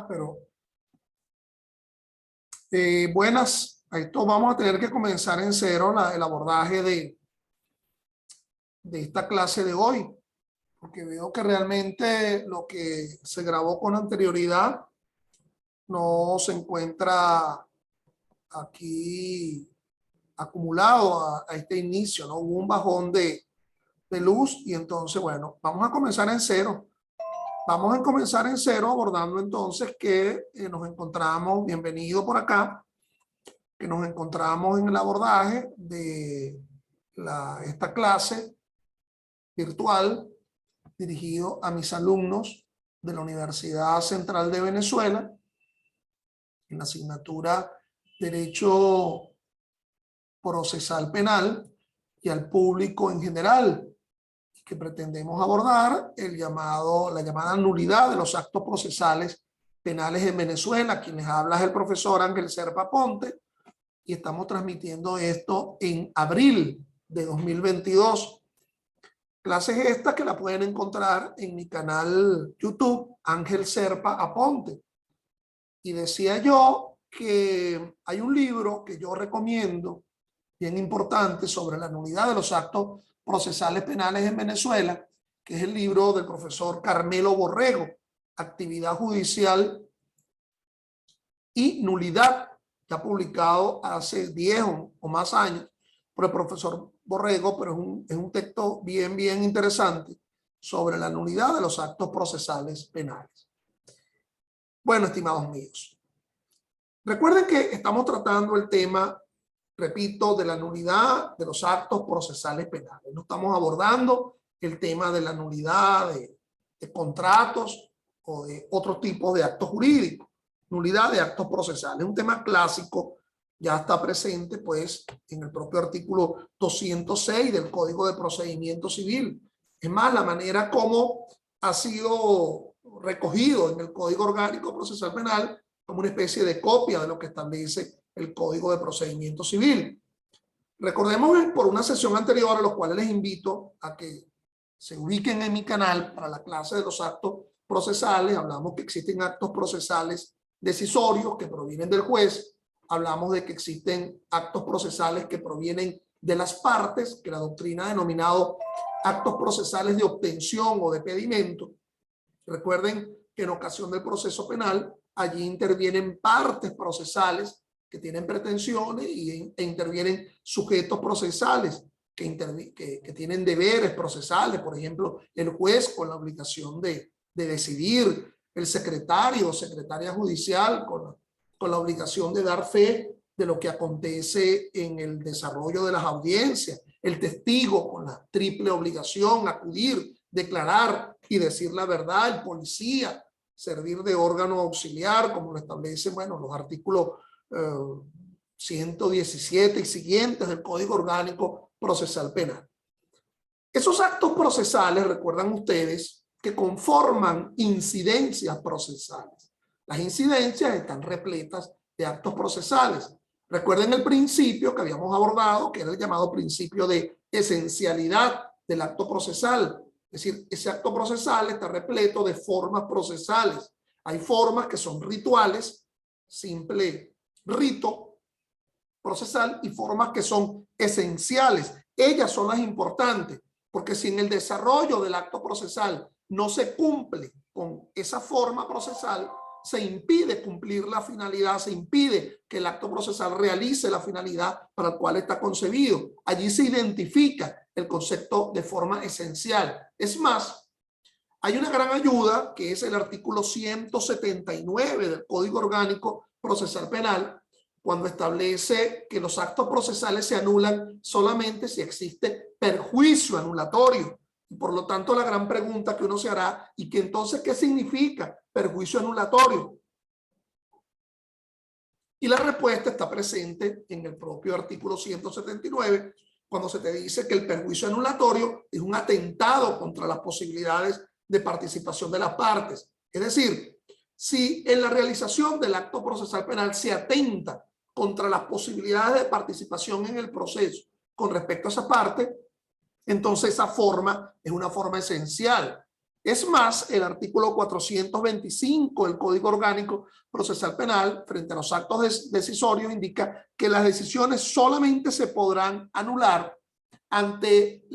Pero buenas. Esto vamos a tener que comenzar en cero el abordaje de esta clase de hoy, porque veo que realmente lo que se grabó con anterioridad no se encuentra aquí acumulado a este inicio, ¿no? Hubo un bajón de luz y entonces, bueno, vamos a comenzar en cero. Vamos a comenzar en cero abordando entonces que nos encontramos, bienvenido por acá, que nos encontramos en el abordaje de esta clase virtual dirigido a mis alumnos de la Universidad Central de Venezuela en la asignatura Derecho Procesal Penal y al público en general, que pretendemos abordar la llamada nulidad de los actos procesales penales en Venezuela. Quien les habla es el profesor Ángel Serpa Ponte y estamos transmitiendo esto en abril de 2022. Clases estas que la pueden encontrar en mi canal YouTube Ángel Serpa Aponte. Y decía yo que hay un libro que yo recomiendo bien importante sobre la nulidad de los actos procesales penales en Venezuela, que es el libro del profesor Carmelo Borrego, Actividad Judicial y Nulidad, que ha publicado hace 10 o más años por el profesor Borrego, pero es un texto bien interesante sobre la nulidad de los actos procesales penales. Bueno, estimados míos, recuerden que estamos tratando el tema, repito, de la nulidad de los actos procesales penales. No estamos abordando el tema de la nulidad de contratos o de otros tipos de actos jurídicos. Nulidad de actos procesales, un tema clásico, ya está presente pues en el propio artículo 206 del Código de Procedimiento Civil. Es más, la manera como ha sido recogido en el Código Orgánico Procesal Penal como una especie de copia de lo que establece el Código de Procedimiento Civil. Recordemos por una sesión anterior, a los cuales les invito a que se ubiquen en mi canal para la clase de los actos procesales. Hablamos que existen actos procesales decisorios que provienen del juez. Hablamos de que existen actos procesales que provienen de las partes, que la doctrina ha denominado actos procesales de obtención o de pedimento. Recuerden que en ocasión del proceso penal, allí intervienen partes procesales que tienen pretensiones e intervienen sujetos procesales que tienen deberes procesales. Por ejemplo, el juez con la obligación de decidir, el secretario o secretaria judicial con la obligación de dar fe de lo que acontece en el desarrollo de las audiencias, el testigo con la triple obligación, acudir, declarar y decir la verdad, el policía, servir de órgano auxiliar, como lo establecen, bueno, los artículos 117 y siguientes del Código Orgánico Procesal Penal. Esos actos procesales, recuerdan ustedes, que conforman incidencias procesales. Las incidencias están repletas de actos procesales. Recuerden el principio que habíamos abordado, que era el llamado principio de esencialidad del acto procesal. Es decir, ese acto procesal está repleto de formas procesales. Hay formas que son rituales, simple rito procesal, y formas que son esenciales. Ellas son las importantes, porque si en el desarrollo del acto procesal no se cumple con esa forma procesal, se impide cumplir la finalidad, se impide que el acto procesal realice la finalidad para la cual está concebido. Allí se identifica el concepto de forma esencial. Es más, hay una gran ayuda que es el artículo 179 del Código Orgánico Procesal Penal, cuando establece que los actos procesales se anulan solamente si existe perjuicio anulatorio. Y por lo tanto, la gran pregunta que uno se hará, y que entonces, ¿qué significa perjuicio anulatorio? Y la respuesta está presente en el propio artículo 179, cuando se te dice que el perjuicio anulatorio es un atentado contra las posibilidades de participación de las partes. Es decir, si en la realización del acto procesal penal se atenta contra las posibilidades de participación en el proceso con respecto a esa parte, entonces esa forma es una forma esencial. Es más, el artículo 425 del Código Orgánico Procesal Penal, frente a los actos decisorios, indica que las decisiones solamente se podrán anular ante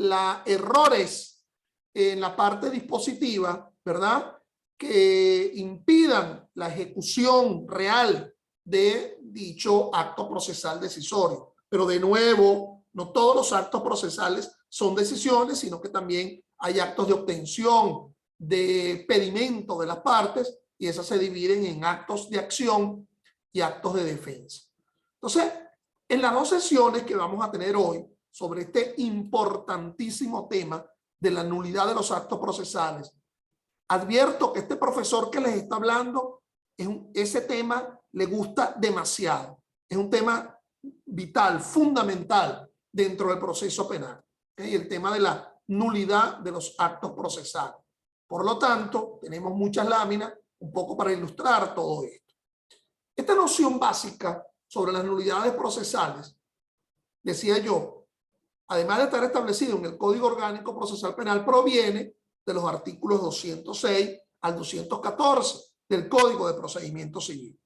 errores en la parte dispositiva, ¿verdad?, que impidan la ejecución real de dicho acto procesal decisorio. Pero de nuevo, no todos los actos procesales son decisiones, sino que también hay actos de obtención, de pedimento de las partes, y esas se dividen en actos de acción y actos de defensa. Entonces, en las dos sesiones que vamos a tener hoy sobre este importantísimo tema de la nulidad de los actos procesales, advierto que este profesor que les está hablando, ese tema le gusta demasiado. Es un tema vital, fundamental dentro del proceso penal. Y el tema de la nulidad de los actos procesales. Por lo tanto, tenemos muchas láminas un poco para ilustrar todo esto. Esta noción básica sobre las nulidades procesales, decía yo, además de estar establecido en el Código Orgánico Procesal Penal, proviene de los artículos 206 al 214 del Código de Procedimiento Civil.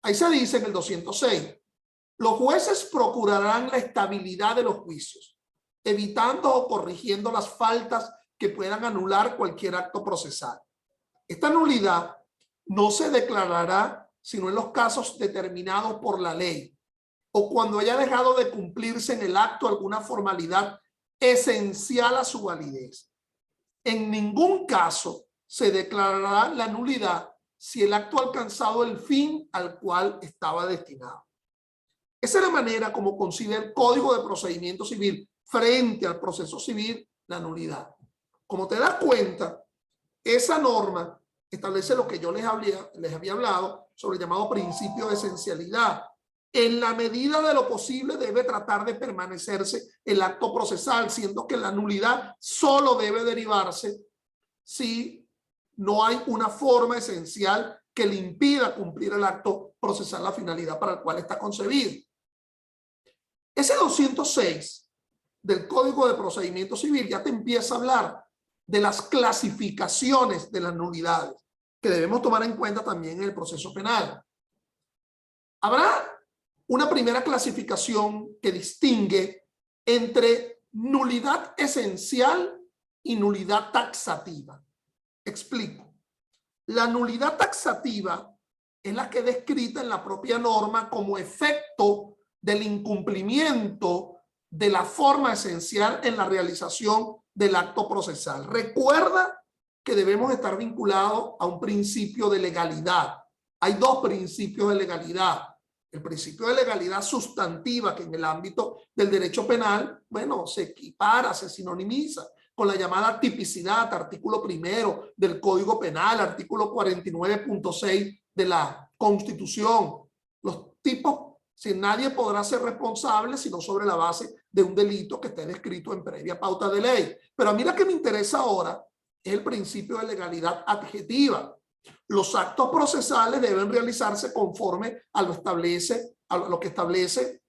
Ahí se dice en el 206, los jueces procurarán la estabilidad de los juicios, evitando o corrigiendo las faltas que puedan anular cualquier acto procesal. Esta nulidad no se declarará sino en los casos determinados por la ley o cuando haya dejado de cumplirse en el acto alguna formalidad esencial a su validez. En ningún caso se declarará la nulidad si el acto ha alcanzado el fin al cual estaba destinado. Esa es la manera como concibe el Código de Procedimiento Civil frente al proceso civil la nulidad. Como te das cuenta, esa norma establece lo que yo les había hablado sobre el llamado principio de esencialidad. En la medida de lo posible debe tratar de permanecerse el acto procesal, siendo que la nulidad solo debe derivarse si no hay una forma esencial que le impida cumplir el acto procesal, la finalidad para el cual está concebido. Ese 206 del Código de Procedimiento Civil ya te empieza a hablar de las clasificaciones de las nulidades que debemos tomar en cuenta también en el proceso penal. Habrá una primera clasificación que distingue entre nulidad esencial y nulidad taxativa. Explico. La nulidad taxativa es la que es descrita en la propia norma como efecto del incumplimiento de la forma esencial en la realización del acto procesal. Recuerda que debemos estar vinculados a un principio de legalidad. Hay dos principios de legalidad. El principio de legalidad sustantiva, que en el ámbito del derecho penal, bueno, se equipara, se sinonimiza con la llamada tipicidad, artículo 1 del Código Penal, artículo 49.6 de la Constitución. Los tipos, si nadie podrá ser responsable sino sobre la base de un delito que esté descrito en previa pauta de ley. Pero a mí la que me interesa ahora es el principio de legalidad adjetiva. Los actos procesales deben realizarse conforme a lo que establece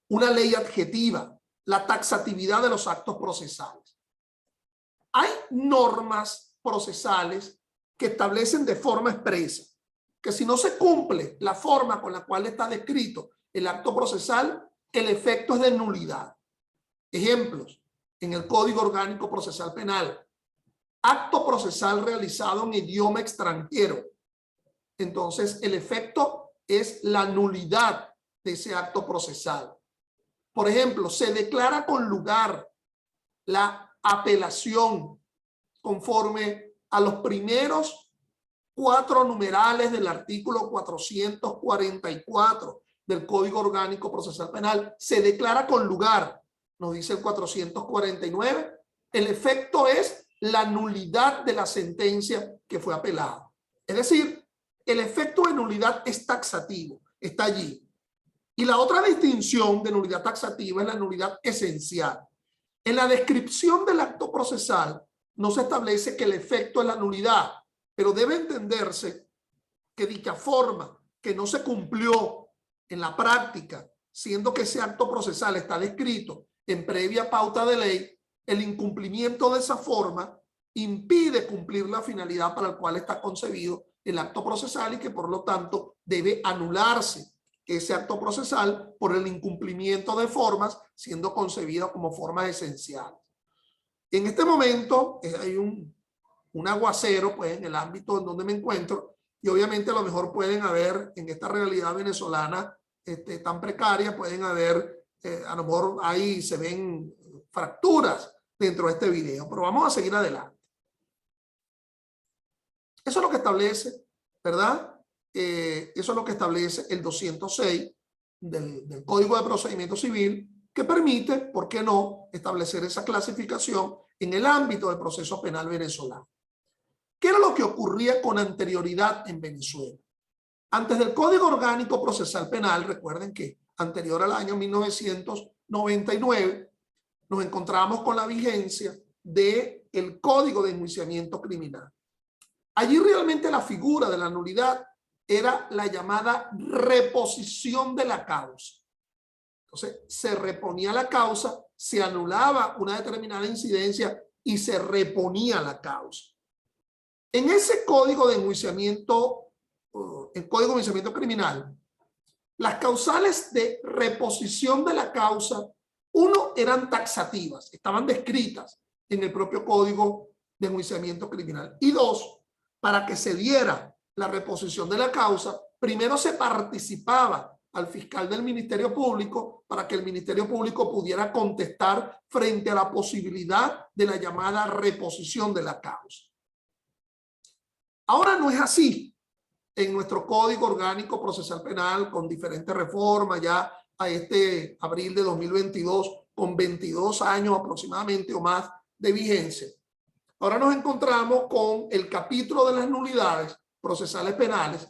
una ley adjetiva, la taxatividad de los actos procesales. Hay normas procesales que establecen de forma expresa que si no se cumple la forma con la cual está descrito el acto procesal, el efecto es de nulidad. Ejemplos, en el Código Orgánico Procesal Penal, acto procesal realizado en idioma extranjero. Entonces, el efecto es la nulidad de ese acto procesal. Por ejemplo, se declara con lugar la apelación conforme a los primeros 4 numerales del artículo 444 del Código Orgánico Procesal Penal. Se declara con lugar, nos dice el 449, el efecto es la nulidad de la sentencia que fue apelada. Es decir, el efecto de nulidad es taxativo, está allí. Y la otra distinción de nulidad taxativa es la nulidad esencial. En la descripción del acto procesal no se establece que el efecto es la nulidad, pero debe entenderse que dicha forma que no se cumplió en la práctica, siendo que ese acto procesal está descrito en previa pauta de ley, el incumplimiento de esa forma impide cumplir la finalidad para la cual está concebido el acto procesal y que por lo tanto debe anularse ese acto procesal por el incumplimiento de formas siendo concebidas como formas esenciales. En este momento hay un aguacero pues, en el ámbito en donde me encuentro y obviamente a lo mejor pueden haber en esta realidad venezolana tan precaria, pueden haber, a lo mejor ahí se ven fracturas dentro de este video, pero vamos a seguir adelante. Eso es lo que establece, ¿verdad? Eso es lo que establece el 206 del Código de Procedimiento Civil, que permite, ¿por qué no?, establecer esa clasificación en el ámbito del proceso penal venezolano. ¿Qué era lo que ocurría con anterioridad en Venezuela? Antes del Código Orgánico Procesal Penal, recuerden que anterior al año 1999, nos encontramos con la vigencia del Código de Enjuiciamiento Criminal. Allí realmente la figura de la nulidad era la llamada reposición de la causa. Entonces, se reponía la causa, se anulaba una determinada incidencia y se reponía la causa. En ese Código de Enjuiciamiento, el Código de Enjuiciamiento Criminal, las causales de reposición de la causa, uno, eran taxativas, estaban descritas en el propio Código de Enjuiciamiento Criminal. Y dos, para que se diera la reposición de la causa, primero se participaba al fiscal del Ministerio Público para que el Ministerio Público pudiera contestar frente a la posibilidad de la llamada reposición de la causa. Ahora no es así. En nuestro Código Orgánico Procesal Penal, con diferentes reformas, ya a este abril de 2022, con 22 años aproximadamente o más de vigencia. Ahora nos encontramos con el capítulo de las nulidades procesales penales.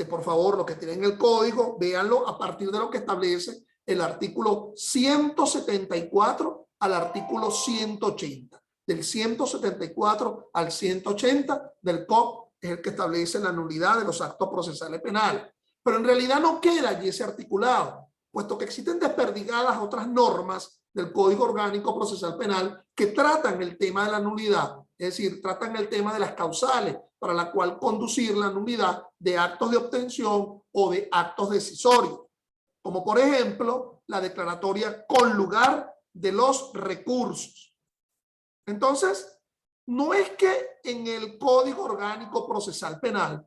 Por favor, los que tienen el código, véanlo a partir de lo que establece el artículo 174 al artículo 180. Del 174 al 180 del COP es el que establece la nulidad de los actos procesales penales. Pero en realidad no queda allí ese articulado, puesto que existen desperdigadas otras normas del Código Orgánico Procesal Penal que tratan el tema de la nulidad, es decir, tratan el tema de las causales para la cual conducir la nulidad de actos de obtención o de actos decisorios, como por ejemplo la declaratoria con lugar de los recursos. Entonces, no es que en el Código Orgánico Procesal Penal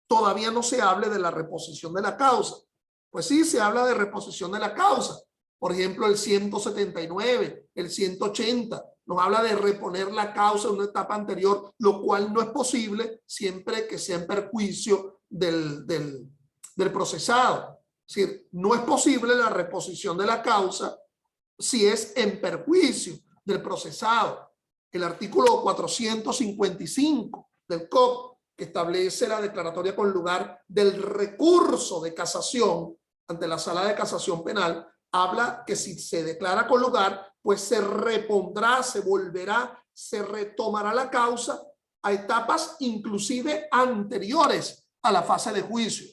todavía no se hable de la reposición de la causa. Pues sí, se habla de reposición de la causa. Por ejemplo, el 179, el 180, nos habla de reponer la causa en una etapa anterior, lo cual no es posible siempre que sea en perjuicio del procesado. Es decir, no es posible la reposición de la causa si es en perjuicio del procesado. El artículo 455 del COP, que establece la declaratoria con lugar del recurso de casación ante la Sala de Casación Penal, habla que si se declara con lugar, pues se repondrá, se volverá, se retomará la causa a etapas inclusive anteriores a la fase de juicio.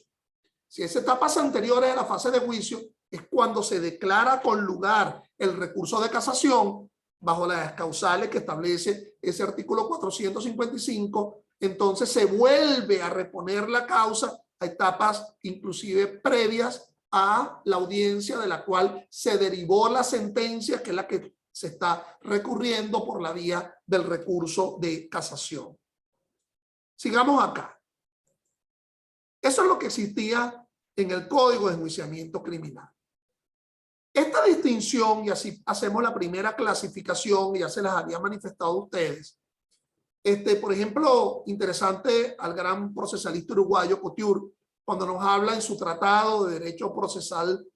Si es etapas anteriores a la fase de juicio, es cuando se declara con lugar el recurso de casación bajo las causales que establece ese artículo 455, entonces se vuelve a reponer la causa a etapas inclusive previas a la audiencia de la cual se derivó la sentencia, que es la que se está recurriendo por la vía del recurso de casación. Sigamos acá. Eso es lo que existía en el Código de Enjuiciamiento Criminal. Esta distinción, y así hacemos la primera clasificación, y ya se las había manifestado a ustedes. Por ejemplo, interesante al gran procesalista uruguayo Couture, cuando nos habla en su tratado de derecho procesal,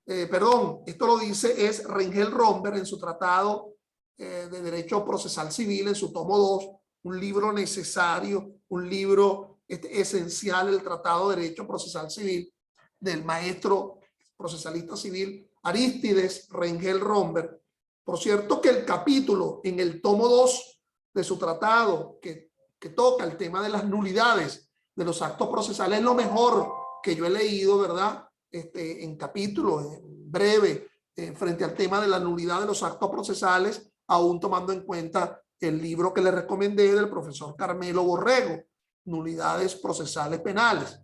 esto lo dice es Rengel Romberg en su tratado de derecho procesal civil, en su tomo 2, un libro necesario, un libro esencial, el tratado de derecho procesal civil del maestro procesalista civil Arístides Rengel Romberg. Por cierto que el capítulo en el tomo 2 de su tratado que toca el tema de las nulidades de los actos procesales es lo mejor que yo he leído, ¿verdad? En capítulo breve frente al tema de la nulidad de los actos procesales, aún tomando en cuenta el libro que le recomendé del profesor Carmelo Borrego, Nulidades Procesales Penales.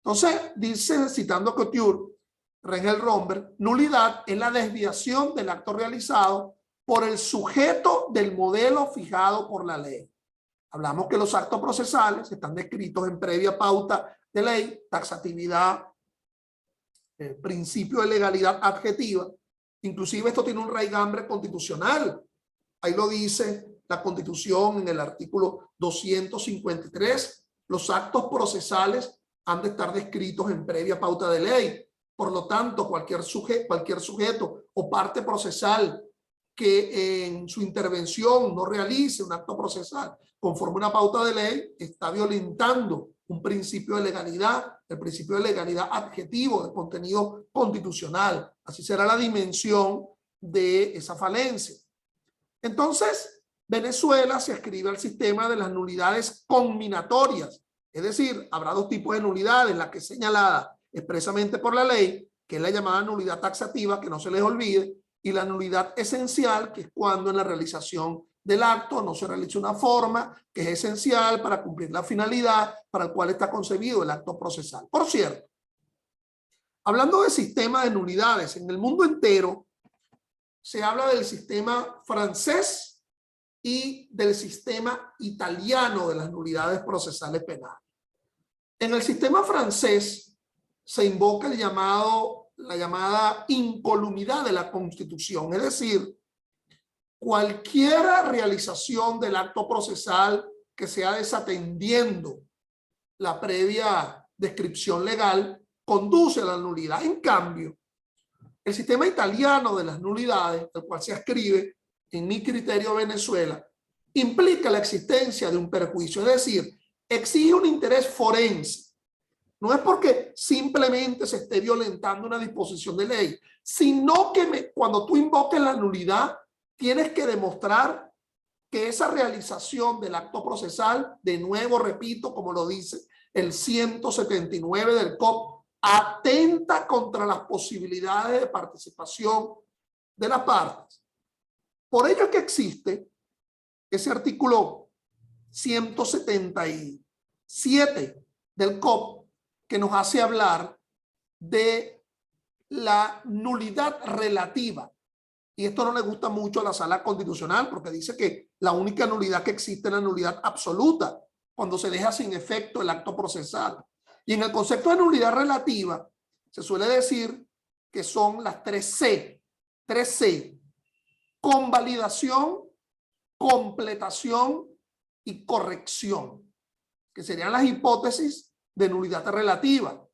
Entonces, dice, citando a Couture, Rengel Romberg, nulidad es la desviación del acto realizado por el sujeto del modelo fijado por la ley. Hablamos que los actos procesales están descritos en previa pauta de ley, taxatividad, principio de legalidad adjetiva. Inclusive esto tiene un raigambre constitucional. Ahí lo dice la Constitución en el artículo 253. Los actos procesales han de estar descritos en previa pauta de ley. Por lo tanto, cualquier sujeto o parte procesal que en su intervención no realice un acto procesal conforme una pauta de ley está violentando un principio de legalidad, el principio de legalidad adjetivo de contenido constitucional. Así será la dimensión de esa falencia. Entonces, Venezuela se adscribe al sistema de las nulidades conminatorias. Es decir, habrá dos tipos de nulidades, la que es señalada expresamente por la ley, que es la llamada nulidad taxativa, que no se les olvide, y la nulidad esencial, que es cuando en la realización del acto no se realiza una forma que es esencial para cumplir la finalidad para la cual está concebido el acto procesal. Por cierto, hablando de sistema de nulidades, en el mundo entero se habla del sistema francés y del sistema italiano de las nulidades procesales penales. En el sistema francés se invoca la llamada incolumidad de la Constitución, es decir, cualquier realización del acto procesal que sea desatendiendo la previa descripción legal conduce a la nulidad. En cambio, el sistema italiano de las nulidades, el cual se adscribe, en mi criterio, a Venezuela, implica la existencia de un perjuicio, es decir, exige un interés forense. No es porque simplemente se esté violentando una disposición de ley, sino que cuando tú invoques la nulidad, tienes que demostrar que esa realización del acto procesal, de nuevo repito, como lo dice el 179 del COP, atenta contra las posibilidades de participación de las partes. Por ello es que existe ese artículo 177 del COP que nos hace hablar de la nulidad relativa. Y esto no le gusta mucho a la Sala Constitucional porque dice que la única nulidad que existe es la nulidad absoluta, cuando se deja sin efecto el acto procesal. Y en el concepto de nulidad relativa se suele decir que son las 3C. 3C: convalidación, completación y corrección, que serían las hipótesis de nulidad relativa.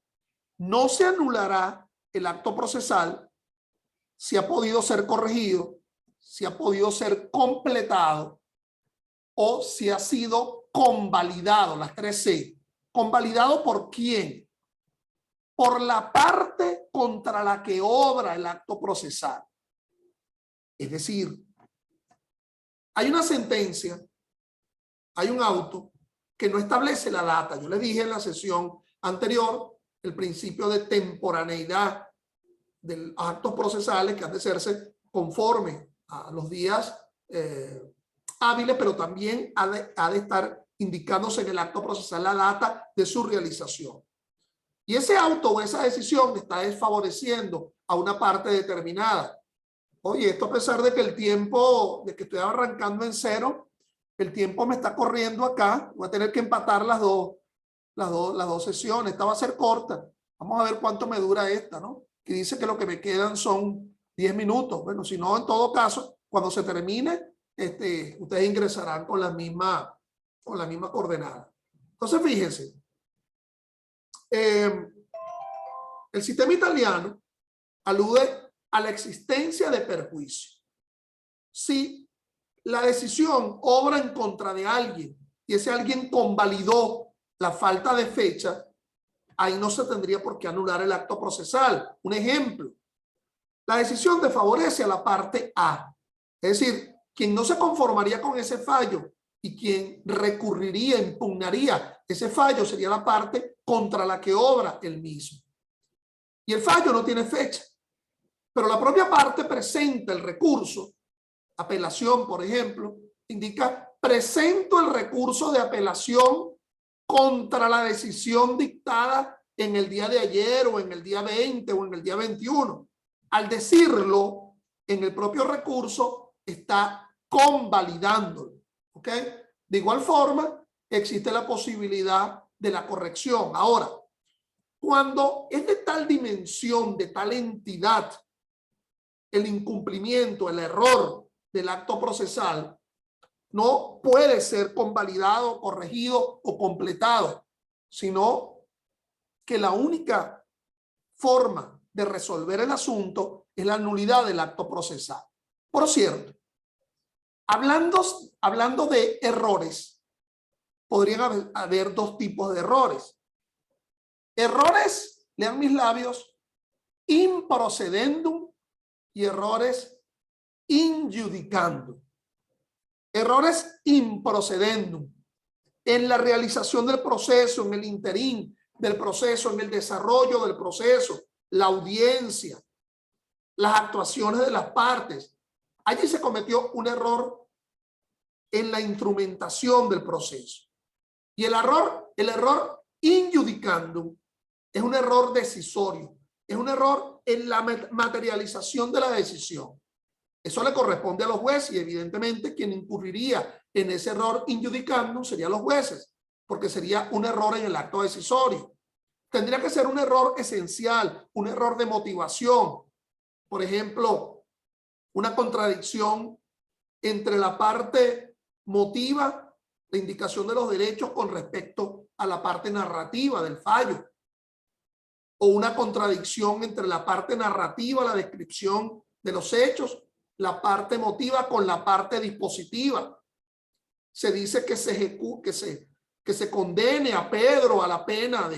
No se anulará el acto procesal si ha podido ser corregido, si ha podido ser completado o si ha sido convalidado, las 3C. ¿Convalidado por quién? Por la parte contra la que obra el acto procesal. Es decir, hay una sentencia, hay un auto que no establece la data. Yo les dije en la sesión anterior el principio de temporaneidad de los actos procesales que han de hacerse conforme a los días hábiles, pero también ha de estar indicándose en el acto procesal la data de su realización. Y ese auto o esa decisión está desfavoreciendo a una parte determinada. Oye, esto a pesar de que el tiempo, de que estoy arrancando en cero, el tiempo me está corriendo acá, voy a tener que empatar las dos sesiones. Esta va a ser corta. Vamos a ver cuánto me dura esta, ¿no? Que dice que lo que me quedan son 10 minutos. Bueno, si no, en todo caso, cuando se termine, ustedes ingresarán con la misma coordenada. Entonces, fíjense, el sistema italiano alude a la existencia de perjuicio. Si la decisión obra en contra de alguien y ese alguien convalidó la falta de fecha, ahí no se tendría por qué anular el acto procesal. Un ejemplo, la decisión desfavorece a la parte A. Es decir, quien no se conformaría con ese fallo y quien recurriría, impugnaría ese fallo sería la parte contra la que obra el mismo. Y el fallo no tiene fecha, pero la propia parte presenta el recurso, apelación por ejemplo, indica presento el recurso de apelación contra la decisión dictada en el día de ayer o en el día 20 o en el día 21. Al decirlo en el propio recurso está convalidándolo, ¿ok? De igual forma, existe la posibilidad de la corrección. Ahora, cuando es de tal dimensión, de tal entidad, el incumplimiento, el error del acto procesal, no puede ser convalidado, corregido o completado, sino que la única forma de resolver el asunto es la nulidad del acto procesal. Por cierto, hablando de errores, podrían haber dos tipos de errores. Errores, lean mis labios, improcedendum y errores injudicandum. Errores improcedendum en la realización del proceso, en el interín del proceso, en el desarrollo del proceso, la audiencia, las actuaciones de las partes. Allí se cometió un error en la instrumentación del proceso. Y el error injudicandum es un error decisorio, es un error en la materialización de la decisión. Eso le corresponde a los jueces y evidentemente quien incurriría en ese error injudicandum serían los jueces, porque sería un error en el acto decisorio. Tendría que ser un error esencial, un error de motivación. Por ejemplo, una contradicción entre la parte motiva, la indicación de los derechos con respecto a la parte narrativa del fallo. O una contradicción entre la parte narrativa, la descripción de los hechos, la parte emotiva con la parte dispositiva. Se dice que se condene a Pedro a la pena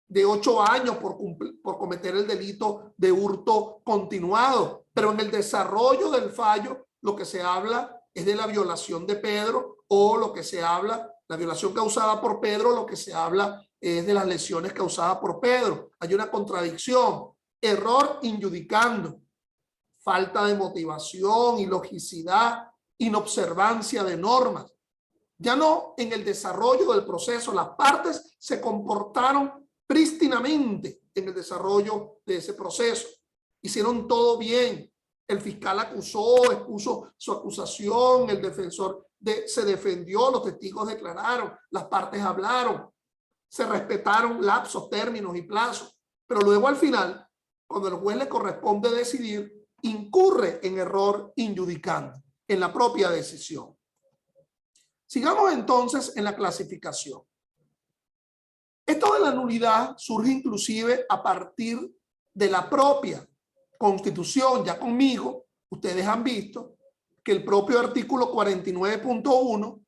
de 8 años por cometer el delito de hurto continuado. Pero en el desarrollo del fallo, lo que se habla es de la violación de Pedro, o lo que se habla, la violación causada por Pedro, lo que se habla es de las lesiones causadas por Pedro. Hay una contradicción. Error injudicando. Falta de motivación, ilogicidad, inobservancia de normas. Ya no en el desarrollo del proceso, las partes se comportaron prístinamente en el desarrollo de ese proceso. Hicieron todo bien. El fiscal acusó, expuso su acusación, el defensor se defendió, los testigos declararon, las partes hablaron, se respetaron lapsos, términos y plazos. Pero luego al final, cuando el juez le corresponde decidir, incurre en error injudicando en la propia decisión. Sigamos entonces en la clasificación. Esto de la nulidad surge inclusive a partir de la propia Constitución. Ya conmigo, ustedes han visto que el propio artículo 49.1